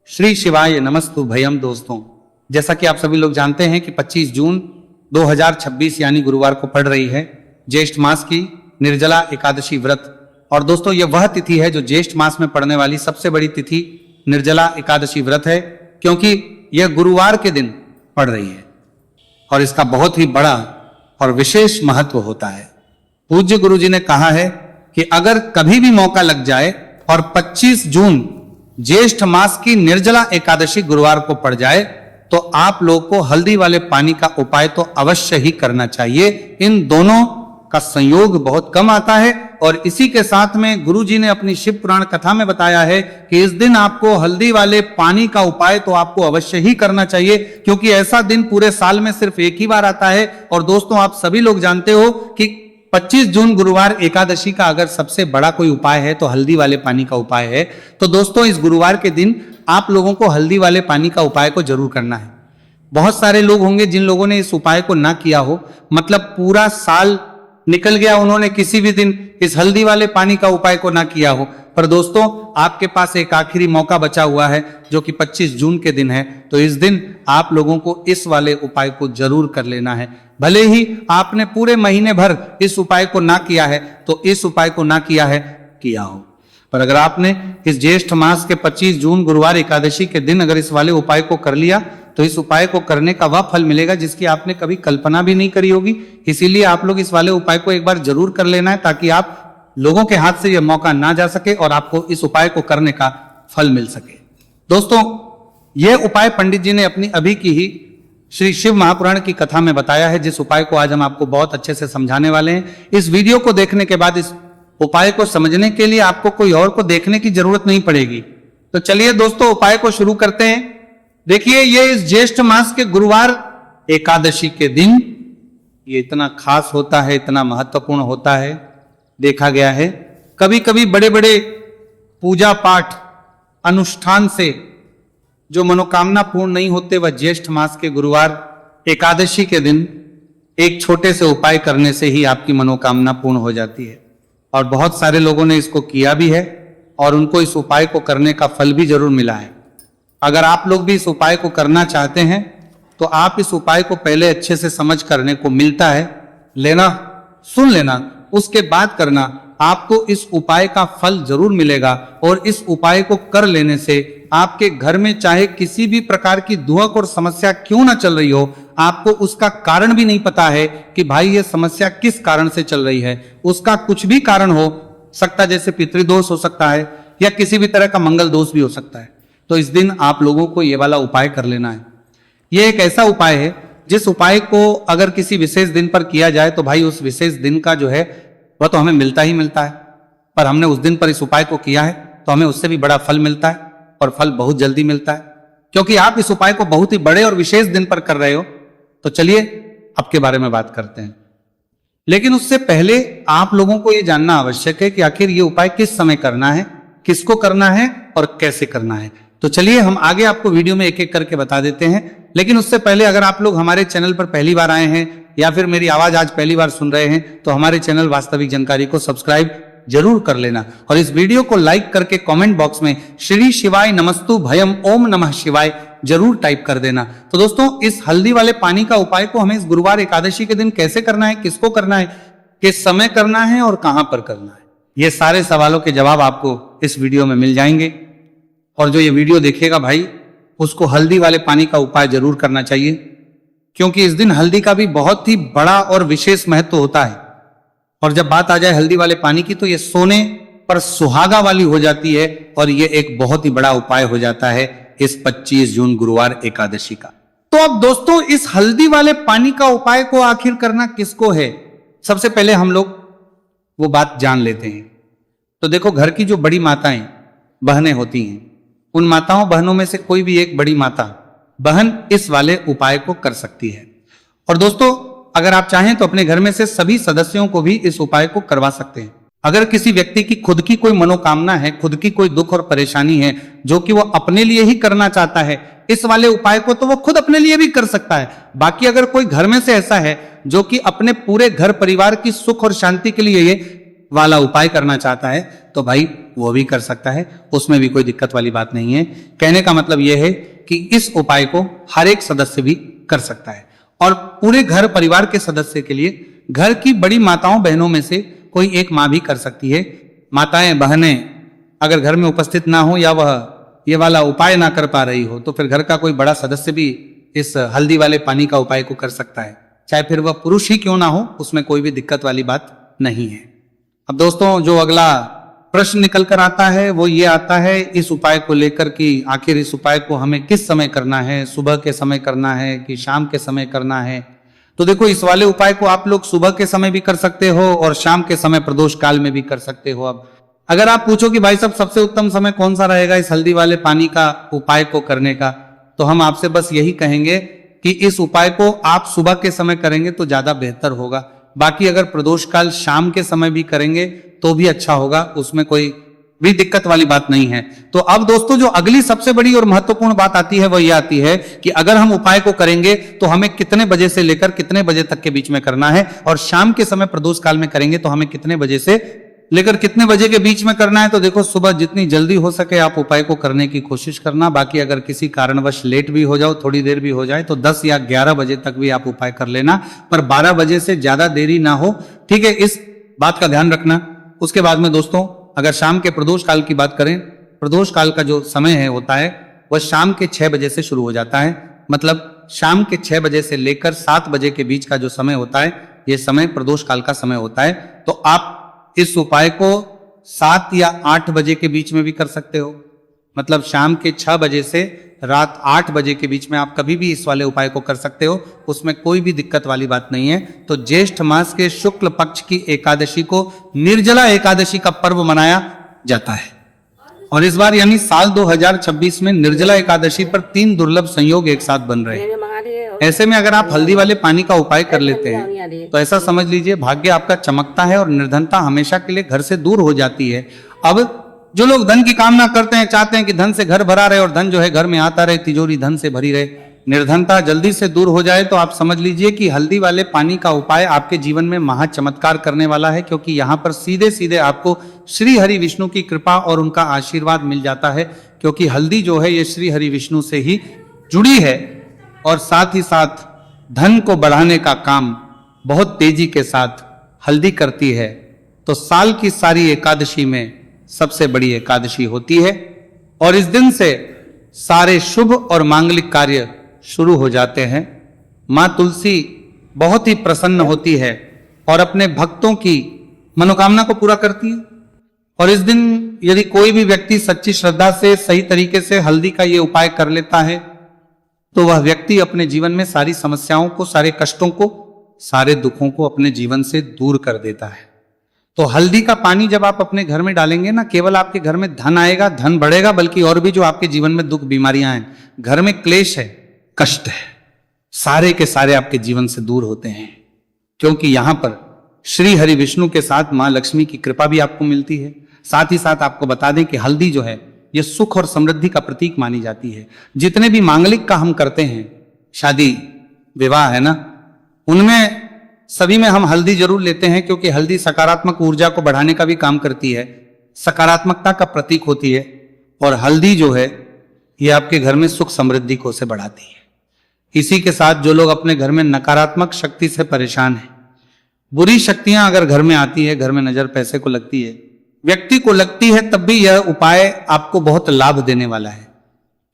श्री शिवाय नमस्तु भयम। दोस्तों, जैसा कि आप सभी लोग जानते हैं कि 25 जून 2026 यानी गुरुवार को पड़ रही है ज्येष्ठ मास की निर्जला एकादशी व्रत। और दोस्तों, यह वह तिथि है जो ज्येष्ठ मास में पड़ने वाली सबसे बड़ी तिथि निर्जला एकादशी व्रत है, क्योंकि यह गुरुवार के दिन पड़ रही है और इसका बहुत ही बड़ा और विशेष महत्व होता है। पूज्य गुरु जी ने कहा है कि अगर कभी भी मौका लग जाए और 25 जून ज्येष्ठ मास की निर्जला एकादशी गुरुवार को पड़ जाए तो आप लोग को हल्दी वाले पानी का उपाय तो अवश्य ही करना चाहिए। इन दोनों का संयोग बहुत कम आता है और इसी के साथ में गुरु जी ने अपनी शिव पुराण कथा में बताया है कि इस दिन आपको हल्दी वाले पानी का उपाय तो आपको अवश्य ही करना चाहिए, क्योंकि ऐसा दिन पूरे साल में सिर्फ एक ही बार आता है। और दोस्तों, आप सभी लोग जानते हो कि 25 जून गुरुवार एकादशी का अगर सबसे बड़ा कोई उपाय है तो हल्दी वाले पानी का उपाय है। तो दोस्तों, इस गुरुवार के दिन आप लोगों को हल्दी वाले पानी का उपाय को जरूर करना है। बहुत सारे लोग होंगे जिन लोगों ने इस उपाय को ना किया हो, मतलब पूरा साल निकल गया, उन्होंने किसी भी दिन इस हल्दी वाले पानी का उपाय को ना किया हो। पर दोस्तों, आपके पास एक आखिरी मौका बचा हुआ है जो कि 25 जून के दिन है। तो इस दिन आप लोगों को इस वाले उपाय को जरूर कर लेना है। भले ही आपने पूरे महीने भर इस उपाय को ना किया है तो इस उपाय को ना किया है किया हो, पर अगर आपने इस ज्येष्ठ मास के 25 जून गुरुवार एकादशी के दिन अगर इस वाले उपाय को कर लिया तो इस उपाय को करने का वह फल मिलेगा जिसकी आपने कभी कल्पना भी नहीं करी होगी। इसीलिए आप लोग इस वाले उपाय को एक बार जरूर कर लेना है, ताकि आप लोगों के हाथ से यह मौका ना जा सके और आपको इस उपाय को करने का फल मिल सके। दोस्तों, यह उपाय पंडित जी ने अपनी अभी की ही श्री शिव महापुराण की कथा में बताया है, जिस उपाय को आज हम आपको बहुत अच्छे से समझाने वाले हैं। इस वीडियो को देखने के बाद इस उपाय को समझने के लिए आपको कोई और को देखने की जरूरत नहीं पड़ेगी। तो चलिए दोस्तों, उपाय को शुरू करते हैं। देखिए, ये इस ज्येष्ठ मास के गुरुवार एकादशी के दिन ये इतना खास होता है, इतना महत्वपूर्ण होता है। देखा गया है कभी कभी बड़े बड़े पूजा पाठ अनुष्ठान से जो मनोकामना पूर्ण नहीं होते, वह ज्येष्ठ मास के गुरुवार एकादशी के दिन एक छोटे से उपाय करने से ही आपकी मनोकामना पूर्ण हो जाती है। और बहुत सारे लोगों ने इसको किया भी है और उनको इस उपाय को करने का फल भी जरूर मिला है। अगर आप लोग भी इस उपाय को करना चाहते हैं तो आप इस उपाय को पहले अच्छे से समझ करने को मिलता है, लेना, सुन लेना, उसके बाद करना। आपको इस उपाय का फल जरूर मिलेगा और इस उपाय को कर लेने से आपके घर में चाहे किसी भी प्रकार की दुहक और समस्या क्यों ना चल रही हो, आपको उसका कारण भी नहीं पता है कि भाई ये समस्या किस कारण से चल रही है। उसका कुछ भी कारण हो सकता है, जैसे पितृदोष हो सकता है या किसी भी तरह का मंगल दोष भी हो सकता है। तो इस दिन आप लोगों को ये वाला उपाय कर लेना है। ये एक ऐसा उपाय है जिस उपाय को अगर किसी विशेष दिन पर किया जाए तो भाई उस विशेष दिन का जो है वह तो हमें मिलता ही मिलता है। पर हमने उस दिन पर इस उपाय को किया है तो हमें उससे भी बड़ा फल मिलता है और फल बहुत जल्दी मिलता है, क्योंकि आप इस उपाय को बहुत ही बड़े और विशेष दिन पर कर रहे हो। तो चलिए अब के बारे में बात करते हैं। लेकिन उससे पहले आप लोगों को यह जानना आवश्यक है कि आखिर ये उपाय किस समय करना है, किसको करना है और कैसे करना है। तो चलिए हम आगे आपको वीडियो में एक एक करके बता देते हैं। लेकिन उससे पहले अगर आप लोग हमारे चैनल पर पहली बार आए हैं या फिर मेरी आवाज आज पहली बार सुन रहे हैं तो हमारे चैनल वास्तविक जानकारी को सब्सक्राइब जरूर कर लेना और इस वीडियो को लाइक करके कमेंट बॉक्स में श्री शिवाय नमस्तु भयम ओम नमः शिवाय जरूर टाइप कर देना। तो दोस्तों, इस हल्दी वाले पानी का उपाय को हमें इस गुरुवार एकादशी के दिन कैसे करना है, किसको करना है, किस समय करना है और कहां पर करना है, ये सारे सवालों के जवाब आपको इस वीडियो में मिल जाएंगे। और जो ये वीडियो देखेगा भाई, उसको हल्दी वाले पानी का उपाय जरूर करना चाहिए, क्योंकि इस दिन हल्दी का भी बहुत ही बड़ा और विशेष महत्व होता है। और जब बात आ जाए हल्दी वाले पानी की तो ये सोने पर सुहागा वाली हो जाती है और ये एक बहुत ही बड़ा उपाय हो जाता है इस 25 जून गुरुवार एकादशी का। तो अब दोस्तों, इस हल्दी वाले पानी का उपाय को आखिर करना किसको है, सबसे पहले हम लोग वो बात जान लेते हैं। तो देखो, घर की जो बड़ी माताएं बहनें होती हैं, उन माताओं बहनों में से कोई भी एक बड़ी माता बहन इस वाले उपाय को कर सकती है। और दोस्तों, अगर आप चाहें तो अपने घर में से सभी सदस्यों को भी इस उपाय को करवा सकते हैं। अगर किसी व्यक्ति की खुद की कोई मनोकामना है, खुद की कोई दुख और परेशानी है जो कि वो अपने लिए ही करना चाहता है, इस वाले उपाय को तो वो खुद अपने लिए भी कर सकता है। बाकी अगर कोई घर में से ऐसा है जो कि अपने पूरे घर परिवार की सुख और शांति के लिए ये वाला उपाय करना चाहता है तो भाई वो भी कर सकता है, उसमें भी कोई दिक्कत वाली बात नहीं है। कहने का मतलब यह है कि इस उपाय को हर एक सदस्य भी कर सकता है और पूरे घर परिवार के सदस्य के लिए घर की बड़ी माताओं बहनों में से कोई एक माँ भी कर सकती है। माताएं बहनें अगर घर में उपस्थित ना हो या वह ये वाला उपाय ना कर पा रही हो तो फिर घर का कोई बड़ा सदस्य भी इस हल्दी वाले पानी का उपाय को कर सकता है, चाहे फिर वह पुरुष ही क्यों ना हो, उसमें कोई भी दिक्कत वाली बात नहीं है। अब दोस्तों जो अगला प्रश्न निकल कर आता है वो ये आता है इस उपाय को लेकर कि आखिर इस उपाय को हमें किस समय करना है, सुबह के समय करना है कि शाम के समय करना है। तो देखो इस वाले उपाय को आप लोग सुबह के समय भी कर सकते हो और शाम के समय प्रदोष काल में भी कर सकते हो। अब अगर आप पूछो कि भाई साहब सबसे उत्तम समय कौन सा रहेगा इस हल्दी वाले पानी का उपाय को करने का, तो हम आपसे बस यही कहेंगे कि इस उपाय को आप सुबह के समय करेंगे तो ज्यादा बेहतर होगा। बाकी अगर प्रदोष काल शाम के समय भी करेंगे तो भी अच्छा होगा, उसमें कोई भी दिक्कत वाली बात नहीं है। तो अब दोस्तों जो अगली सबसे बड़ी और महत्वपूर्ण बात आती है वो ये आती है कि अगर हम उपाय को करेंगे तो हमें कितने बजे से लेकर कितने बजे तक के बीच में करना है, और शाम के समय प्रदोष काल में करेंगे तो हमें कितने बजे से लेकर कितने बजे के बीच में करना है। तो देखो सुबह जितनी जल्दी हो सके आप उपाय को करने की कोशिश करना। बाकी अगर किसी कारणवश लेट भी हो जाओ, थोड़ी देर भी हो जाए, तो 10 या 11 बजे तक भी आप उपाय कर लेना, पर 12 बजे से ज्यादा देरी ना हो, ठीक है, इस बात का ध्यान रखना। उसके बाद में दोस्तों अगर शाम के प्रदोष काल की बात करें, प्रदोष काल का जो समय है होता है वह शाम के 6 बजे से शुरू हो जाता है। मतलब शाम के 6 बजे से लेकर 7 बजे के बीच का जो समय होता है यह समय प्रदोष काल का समय होता है। तो आप इस उपाय को 7 या 8 बजे के बीच में भी कर सकते हो। मतलब शाम के 6 बजे से रात 8 बजे के बीच में आप कभी भी इस वाले उपाय को कर सकते हो, उसमें कोई भी दिक्कत वाली बात नहीं है। तो ज्येष्ठ मास के शुक्ल पक्ष की एकादशी को निर्जला एकादशी का पर्व मनाया जाता है और इस बार यानी साल 2026 में निर्जला एकादशी पर 3 दुर्लभ संयोग एक साथ बन रहे हैं। ऐसे में अगर आप हल्दी वाले पानी का उपाय कर लेते हैं तो ऐसा समझ लीजिए भाग्य आपका चमकता है और निर्धनता हमेशा के लिए घर से दूर हो जाती है। अब जो लोग धन की कामना करते हैं, चाहते हैं कि धन से घर भरा रहे और धन जो है घर में आता रहे, तिजोरी धन से भरी रहे, निर्धनता जल्दी से दूर हो जाए, तो आप समझ लीजिए कि हल्दी वाले पानी का उपाय आपके जीवन में महा चमत्कार करने वाला है। क्योंकि यहाँ पर सीधे सीधे आपको श्री हरि विष्णु की कृपा और उनका आशीर्वाद मिल जाता है, क्योंकि हल्दी जो है ये श्री हरि विष्णु से ही जुड़ी है और साथ ही साथ धन को बढ़ाने का काम बहुत तेजी के साथ हल्दी करती है। तो साल की सारी एकादशी में सबसे बड़ी एकादशी होती है और इस दिन से सारे शुभ और मांगलिक कार्य शुरू हो जाते हैं। मां तुलसी बहुत ही प्रसन्न होती है और अपने भक्तों की मनोकामना को पूरा करती है। और इस दिन यदि कोई भी व्यक्ति सच्ची श्रद्धा से सही तरीके से हल्दी का ये उपाय कर लेता है तो वह व्यक्ति अपने जीवन में सारी समस्याओं को, सारे कष्टों को, सारे दुखों को अपने जीवन से दूर कर देता है। तो हल्दी का पानी जब आप अपने घर में डालेंगे ना, केवल आपके घर में धन आएगा, धन बढ़ेगा, बल्कि और भी जो आपके जीवन में दुख बीमारियां हैं, घर में क्लेश है, कष्ट है, सारे के सारे आपके जीवन से दूर होते हैं। क्योंकि यहां पर श्री हरि विष्णु के साथ मां लक्ष्मी की कृपा भी आपको मिलती है। साथ ही साथ आपको बता दें कि हल्दी जो है यह सुख और समृद्धि का प्रतीक मानी जाती है। जितने भी मांगलिक का हम करते हैं, शादी विवाह है ना, उनमें सभी में हम हल्दी जरूर लेते हैं, क्योंकि हल्दी सकारात्मक ऊर्जा को बढ़ाने का भी काम करती है, सकारात्मकता का प्रतीक होती है। और हल्दी जो है ये आपके घर में सुख समृद्धि को से बढ़ाती है। इसी के साथ जो लोग अपने घर में नकारात्मक शक्ति से परेशान हैं, बुरी शक्तियां अगर घर में आती है, घर में नजर पैसे को लगती है, व्यक्ति को लगती है, तब भी यह उपाय आपको बहुत लाभ देने वाला है।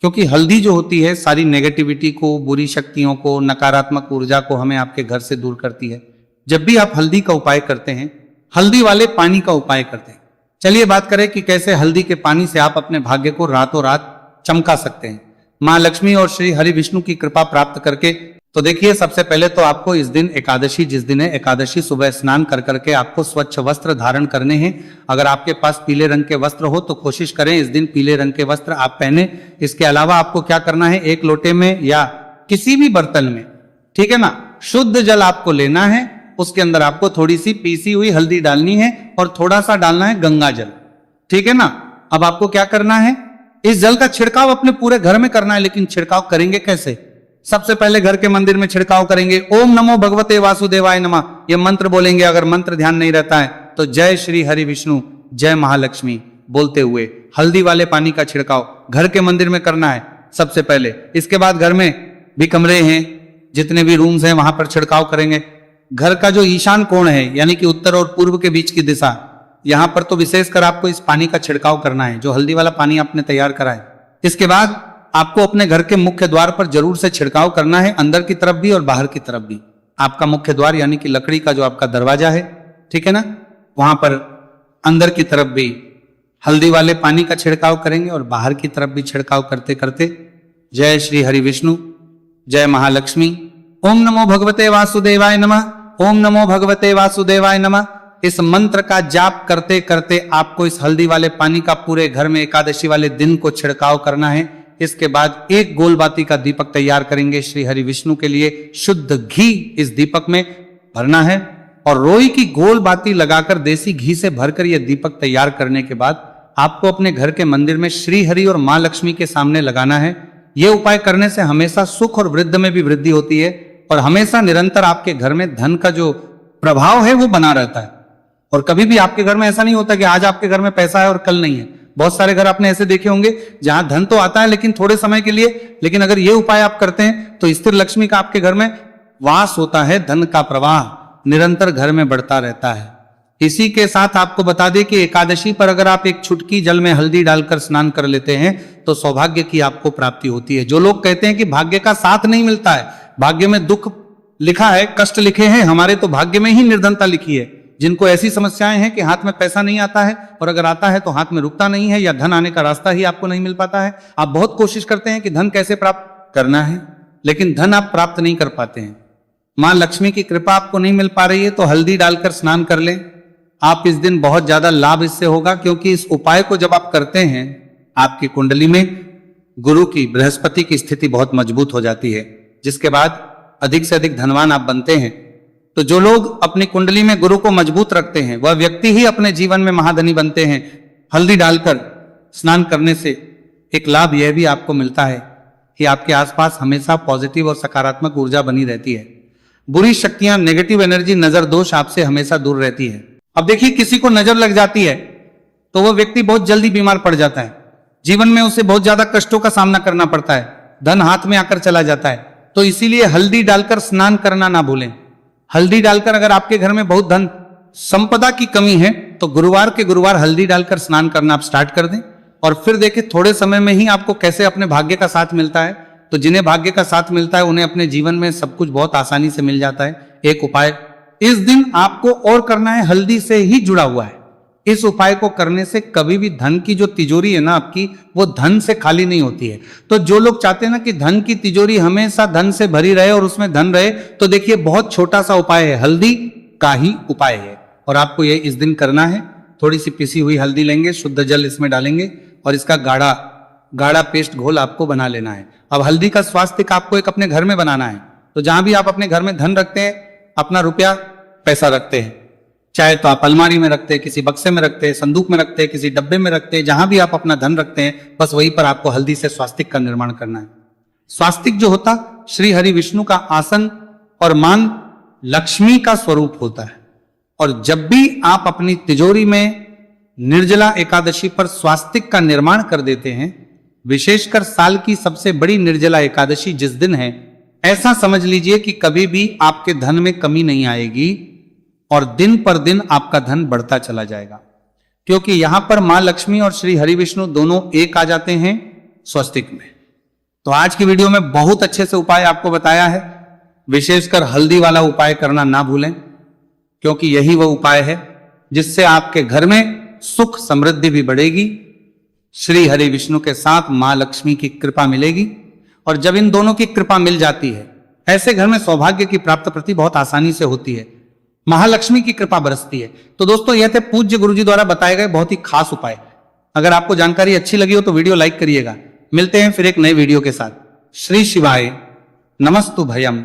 क्योंकि हल्दी जो होती है सारी नेगेटिविटी को, बुरी शक्तियों को, नकारात्मक ऊर्जा को हमें आपके घर से दूर करती है। जब भी आप हल्दी का उपाय करते हैं, हल्दी वाले पानी का उपाय करते हैं, चलिए बात करें कि कैसे हल्दी के पानी से आप अपने भाग्य को रातों रात चमका सकते हैं, मां लक्ष्मी और श्री हरि विष्णु की कृपा प्राप्त करके। तो देखिए सबसे पहले तो आपको इस दिन एकादशी, जिस दिन है एकादशी, सुबह स्नान कर करके आपको स्वच्छ वस्त्र धारण करने हैं। अगर आपके पास पीले रंग के वस्त्र हो तो कोशिश करें इस दिन पीले रंग के वस्त्र आप पहने। इसके अलावा आपको क्या करना है, एक लोटे में या किसी भी बर्तन में, ठीक है ना, शुद्ध जल आपको लेना है। उसके अंदर आपको थोड़ी सी पीसी हुई हल्दी डालनी है और थोड़ा सा डालना है गंगा जल, ठीक है ना। अब आपको क्या करना है, इस जल का छिड़काव अपने पूरे घर में करना है। लेकिन छिड़काव करेंगे कैसे? सबसे पहले घर के मंदिर में छिड़काव करेंगे। ओम नमो भगवते वासुदेवाय नमः, ये मंत्र बोलेंगे। अगर मंत्र ध्यान नहीं रहता है तो जय श्री हरि विष्णु जय महालक्ष्मी बोलते हुए हल्दी वाले पानी का छिड़काव घर के मंदिर में करना है सबसे पहले। इसके बाद घर में भी कमरे हैं, जितने भी रूम्स हैं वहां पर छिड़काव करेंगे। घर का जो ईशान कोण है यानी कि उत्तर और पूर्व के बीच की दिशा, यहां पर तो विशेषकर आपको इस पानी का छिड़काव करना है, जो हल्दी वाला पानी आपने तैयार करा है। इसके बाद आपको अपने घर के मुख्य द्वार पर जरूर से छिड़काव करना है, अंदर की तरफ भी और बाहर की तरफ भी। आपका मुख्य द्वार यानी कि लकड़ी का जो आपका दरवाजा है, ठीक है ना, वहां पर अंदर की तरफ भी हल्दी वाले पानी का छिड़काव करेंगे और बाहर की तरफ भी छिड़काव करते करते जय श्री हरि विष्णु जय महालक्ष्मी, ओम नमो भगवते वासुदेवाय नमः, ओम नमो भगवते वासुदेवाय नमः, इस मंत्र का जाप करते करते आपको इस हल्दी वाले पानी का पूरे घर में एकादशी वाले दिन को छिड़काव करना है। इसके बाद एक गोलबाती का दीपक तैयार करेंगे श्री हरि विष्णु के लिए, शुद्ध घी इस दीपक में भरना है और रोई की गोल बाती लगाकर देसी घी से भरकर यह दीपक तैयार करने के बाद आपको अपने घर के मंदिर में श्री हरि और मां लक्ष्मी के सामने लगाना है। यह उपाय करने से हमेशा सुख और वृद्धि में भी वृद्धि होती है और हमेशा निरंतर आपके घर में धन का जो प्रभाव है वो बना रहता है। और कभी भी आपके घर में ऐसा नहीं होता कि आज आपके घर में पैसा है और कल नहीं है। बहुत सारे घर आपने ऐसे देखे होंगे जहां धन तो आता है लेकिन थोड़े समय के लिए, लेकिन अगर ये उपाय आप करते हैं तो स्थिर लक्ष्मी का आपके घर में वास होता है, धन का प्रवाह निरंतर घर में बढ़ता रहता है। इसी के साथ आपको बता दें कि एकादशी पर अगर आप एक चुटकी जल में हल्दी डालकर स्नान कर लेते हैं तो सौभाग्य की आपको प्राप्ति होती है। जो लोग कहते हैं कि भाग्य का साथ नहीं मिलता है, भाग्य में दुख लिखा है, कष्ट लिखे हैं, हमारे तो भाग्य में ही निर्धनता लिखी है, जिनको ऐसी समस्याएं हैं कि हाथ में पैसा नहीं आता है और अगर आता है तो हाथ में रुकता नहीं है या धन आने का रास्ता ही आपको नहीं मिल पाता है। आप बहुत कोशिश करते हैं कि धन कैसे प्राप्त करना है, लेकिन धन आप प्राप्त नहीं कर पाते हैं। मां लक्ष्मी की कृपा आपको नहीं मिल पा रही है तो हल्दी डालकर स्नान कर लें। आप इस दिन बहुत ज्यादा लाभ इससे होगा, क्योंकि इस उपाय को जब आप करते हैं आपकी कुंडली में गुरु की, बृहस्पति की स्थिति बहुत मजबूत हो जाती है, जिसके बाद अधिक से अधिक धनवान आप बनते हैं। तो जो लोग अपनी कुंडली में गुरु को मजबूत रखते हैं वह व्यक्ति ही अपने जीवन में महाधनी बनते हैं। हल्दी डालकर स्नान करने से एक लाभ यह भी आपको मिलता है कि आपके आसपास हमेशा पॉजिटिव और सकारात्मक ऊर्जा बनी रहती है। बुरी शक्तियां, नेगेटिव एनर्जी, नजर दोष आपसे हमेशा दूर रहती है। अब देखिए, किसी को नजर लग जाती है तो वह व्यक्ति बहुत जल्दी बीमार पड़ जाता है, जीवन में उसे बहुत ज्यादा कष्टों का सामना करना पड़ता है, धन हाथ में आकर चला जाता है। तो इसीलिए हल्दी डालकर स्नान करना ना भूलें। हल्दी डालकर अगर आपके घर में बहुत धन संपदा की कमी है तो गुरुवार के गुरुवार हल्दी डालकर स्नान करना आप स्टार्ट कर दें और फिर देखिए थोड़े समय में ही आपको कैसे अपने भाग्य का साथ मिलता है। तो जिन्हें भाग्य का साथ मिलता है उन्हें अपने जीवन में सब कुछ बहुत आसानी से मिल जाता है। एक उपाय इस दिन आपको और करना है, हल्दी से ही जुड़ा हुआ है। इस उपाय को करने से कभी भी धन की जो तिजोरी है ना आपकी, वो धन से खाली नहीं होती है। तो जो लोग चाहते हैं ना कि धन की तिजोरी हमेशा धन से भरी रहे और उसमें धन रहे, तो देखिए बहुत छोटा सा उपाय है, हल्दी का ही उपाय है और आपको ये इस दिन करना है। थोड़ी सी पिसी हुई हल्दी लेंगे, शुद्ध जल इसमें डालेंगे और इसका गाढ़ा गाढ़ा पेस्ट घोल आपको बना लेना है। अब हल्दी का स्वास्तिक आपको एक अपने घर में बनाना है। तो जहां भी आप अपने घर में धन रखते हैं, अपना रुपया पैसा रखते हैं, चाहे तो आप अलमारी में रखते हैं, किसी बक्से में रखते हैं, संदूक में रखते हैं, किसी डब्बे में रखते हैं, जहां भी आप अपना धन रखते हैं बस वहीं पर आपको हल्दी से स्वास्तिक का निर्माण करना है। स्वास्तिक जो होता श्री हरि विष्णु का आसन और मान लक्ष्मी का स्वरूप होता है। और जब भी आप अपनी तिजोरी में निर्जला एकादशी पर स्वास्तिक का निर्माण कर देते हैं, विशेषकर साल की सबसे बड़ी निर्जला एकादशी जिस दिन है, ऐसा समझ लीजिए कि कभी भी आपके धन में कमी नहीं आएगी और दिन पर दिन आपका धन बढ़ता चला जाएगा, क्योंकि यहां पर मां लक्ष्मी और श्री हरि विष्णु दोनों एक आ जाते हैं स्वस्तिक में। तो आज की वीडियो में बहुत अच्छे से उपाय आपको बताया है। विशेषकर हल्दी वाला उपाय करना ना भूलें, क्योंकि यही वह उपाय है जिससे आपके घर में सुख समृद्धि भी बढ़ेगी, श्री हरि विष्णु के साथ मां लक्ष्मी की कृपा मिलेगी। और जब इन दोनों की कृपा मिल जाती है, ऐसे घर में सौभाग्य की प्राप्ति बहुत आसानी से होती है, महालक्ष्मी की कृपा बरसती है। तो दोस्तों, यह थे पूज्य गुरुजी द्वारा बताए गए बहुत ही खास उपाय। अगर आपको जानकारी अच्छी लगी हो तो वीडियो लाइक करिएगा। मिलते हैं फिर एक नए वीडियो के साथ। श्री शिवाय नमस्तु भयम।